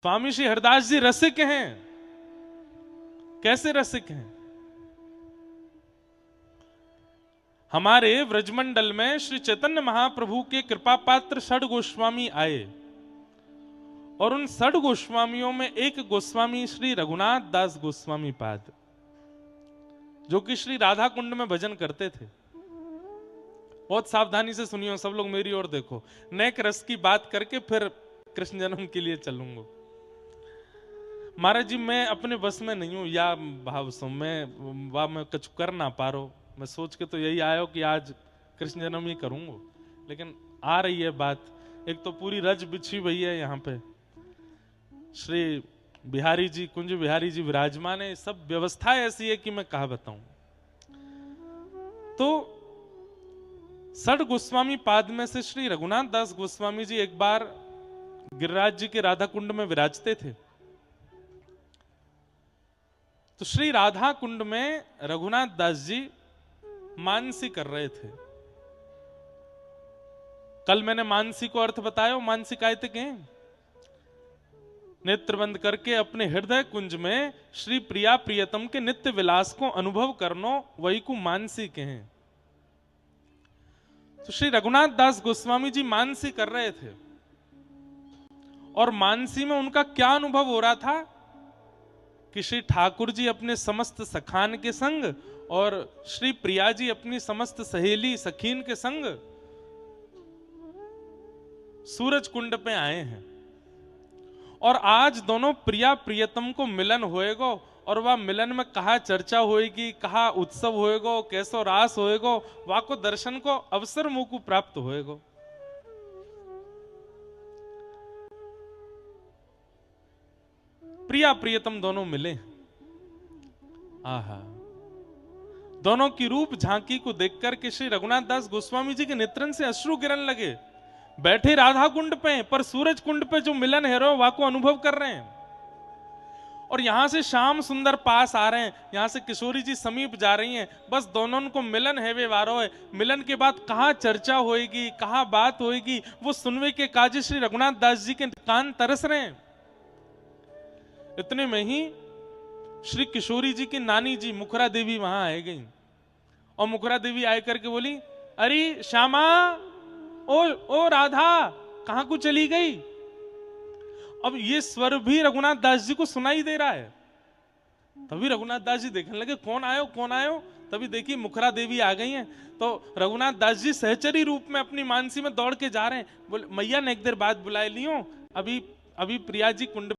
स्वामी श्री हरदास जी रसिक हैं। कैसे रसिक हैं? हमारे व्रजमंडल में श्री चैतन्य महाप्रभु के कृपा पात्र षड गोस्वामी आए और उन षड गोस्वामियों में एक गोस्वामी श्री रघुनाथ दास गोस्वामी पाद, जो कि श्री राधा कुंड में भजन करते थे। बहुत सावधानी से सुनियो सब लोग, मेरी ओर देखो। नेक रस की बात करके फिर कृष्ण जन्म के लिए चलूंगा। महाराज जी मैं अपने बस में नहीं हूं या भाव सो मैं कुछ कर ना पा रहा। मैं सोच के तो यही आयो कि आज कृष्ण जन्म ही करूंगा, लेकिन आ रही है बात। एक तो पूरी रज बिछी हुई है यहाँ पे, श्री बिहारी जी, कुंज बिहारी जी विराजमान है। सब व्यवस्था ऐसी है कि मैं कहा बताऊं। तो षड गोस्वामी पाद में से श्री रघुनाथ दास गोस्वामी जी एक बार गिरिराज जी के राधा कुंड में विराजते थे। तो श्री राधा कुंड में रघुनाथ दास जी मानसी कर रहे थे। कल मैंने मानसी को अर्थ बताया। मानसी काय थे कहें, नेत्र बंद करके अपने हृदय कुंज में श्री प्रिया प्रियतम के नित्य विलास को अनुभव करनो, वही को मानसी कहें। तो श्री रघुनाथ दास गोस्वामी जी मानसी कर रहे थे और मानसी में उनका क्या अनुभव हो रहा था कि श्री ठाकुर जी अपने समस्त सखान के संग और श्री प्रिया जी अपनी समस्त सहेली सखीन के संग सूरज कुंड पे आए हैं और आज दोनों प्रिया प्रियतम को मिलन होएगो और वह मिलन में कहा चर्चा होएगी, कहा उत्सव होएगो, कैसो रास होएगो, वह को दर्शन को अवसर मुंह को प्राप्त होएगो। प्रिया प्रियतम दोनों मिले। आहा, दोनों की रूप झांकी को देखकर के श्री रघुनाथ दास गोस्वामी जी के नेत्रन से अश्रु गिरने लगे। बैठे राधा कुंड पे, पर सूरज कुंड पे जो मिलन है रो, को अनुभव कर रहे हैं। और यहां से श्याम सुंदर पास आ रहे हैं, यहां से किशोरी जी समीप जा रही हैं। बस दोनों को मिलन है वे वारो है। मिलन के बाद कहां चर्चा होएगी, कहां बात होएगी, वो सुनवे के काजे श्री रघुनाथ दास जी के कान तरस रहे हैं। इतने में ही श्री किशोरी जी की नानी जी मुखरा देवी वहां आ गई और मुखरा देवी आकर के बोली, अरे श्यामा, ओ राधा, कहां को चली गई? अब ये स्वर भी रघुनाथ दास जी को सुनाई दे रहा है। तभी रघुनाथ दास जी देखने लगे, कौन आयो कौन आयो। तभी देखिए मुखरा देवी आ गई हैं। तो रघुनाथ दास जी सहचरी रूप में अपनी मानसी में दौड़ के जा रहे हैं। बोले, मैया ने एक देर बाद बुलाए लियो, अभी प्रिया जी कुंड